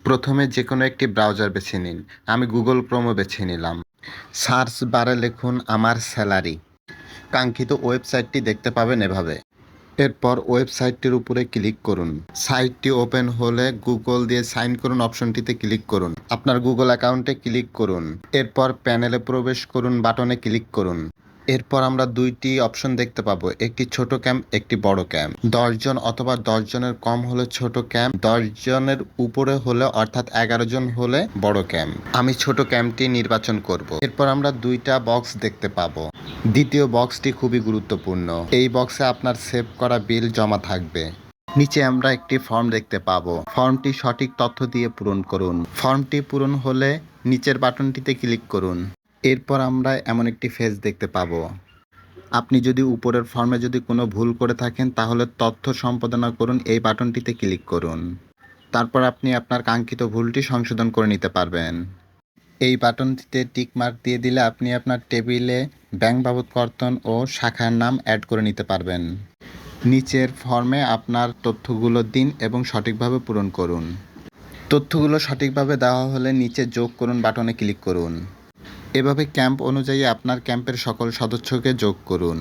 প্রথমে যেকোনো একটি ব্রাউজার বেছে নিন। আমি গুগল ক্রোমও বেছে নিলাম। সার্চ বারে লিখুন আমার স্যালারি। কাঙ্ক্ষিত ওয়েবসাইটটি দেখতে পাবেন এভাবে। এরপর ওয়েবসাইটটির উপরে ক্লিক করুন। সাইটটি ওপেন হলে গুগল দিয়ে সাইন করুন অপশনটিতে ক্লিক করুন। আপনার গুগল অ্যাকাউন্টে ক্লিক করুন। এরপর প্যানেলে প্রবেশ করুন বাটনে ক্লিক করুন। এরপর আমরা দুইটি অপশন দেখতে পাবো, একটি ছোট ক্যাম্প, একটি বড় ক্যাম্প। 10 জন অথবা 10 জনের কম হলে ছোট ক্যাম্প, 10 জনের উপরে হলে অর্থাৎ 11 জন হলে বড় ক্যাম্প। আমি ছোট ক্যাম্পটি নির্বাচন করব। এরপর আমরা দুইটা বক্স দেখতে পাবো। দ্বিতীয় বক্সটি খুবই গুরুত্বপূর্ণ। এই বক্সে আপনার সেভ করা বিল জমা থাকবে। নিচে আমরা একটি ফর্ম দেখতে পাবো। ফর্মটি সঠিক তথ্য দিয়ে পূরণ করুন। ফর্মটি পূরণ হলে নিচের বাটনটিতে ক্লিক করুন। এরপর আমরা এমন একটি পেজ দেখতে পাবো। আপনি যদি উপরের ফর্মে যদি কোনো ভুল করে থাকেন তাহলে তথ্য সম্পাদনা করুন এই বাটনটিতে ক্লিক করুন। তারপর আপনি আপনার কাঙ্ক্ষিত ভুলটি সংশোধন করে নিতে পারবেন। এই বাটনটিতে টিক মার্ক দিয়ে দিলে আপনি আপনার টেবিলে ব্যাংক বাবদ কর্তন ও শাখার নাম অ্যাড করে নিতে পারবেন। নিচের ফর্মে আপনার তথ্যগুলো দিন এবং সঠিকভাবে পূরণ করুন। তথ্যগুলো সঠিকভাবে দেওয়া হলে নিচে যোগ করুন বাটনে ক্লিক করুন। এভাবে ক্যাম্প অনুযায়ী আপনার ক্যাম্পের সকল সদস্যকে যোগ করুন।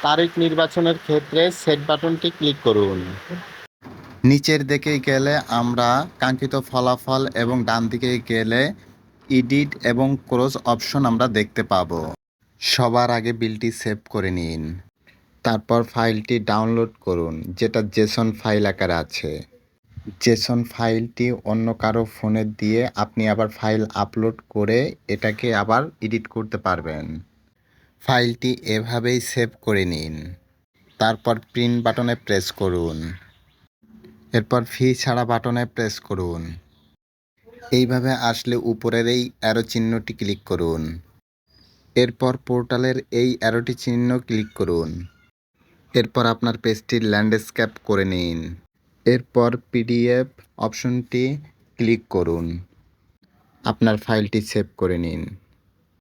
তারিখ নির্বাচনের ক্ষেত্রে সেট বাটনটি ক্লিক করুন। নিচের দিকে গেলে আমরা কাঙ্ক্ষিত ফলাফল এবং ডান দিকে গেলে এডিট এবং ক্লোজ অপশন আমরা দেখতে পাবো। সবার আগে বিলটি সেভ করে নিন। তারপর ফাইলটি ডাউনলোড করুন, যেটা জেসন ফাইল আকারে আছে। জেসন ফাইলটি অন্য কারো ফোনে দিয়ে আপনি আবার ফাইল আপলোড করে এটাকে আবার এডিট করতে পারবেন। ফাইলটি এভাবেই সেভ করে নিন। তারপর প্রিন্ট বাটনে প্রেস করুন। এরপর ফি ছাড়া বাটনে প্রেস করুন। এইভাবে আসলে উপরের এই অ্যারো চিহ্নটি ক্লিক করুন। এরপর পোর্টালের এই অ্যারোটি চিহ্ন ক্লিক করুন। এরপর আপনার পেজটির ল্যান্ডস্কেপ করে নিন। এরপর পিডিএফ অপশনটি ক্লিক করুন। আপনার ফাইলটি সেভ করে নিন।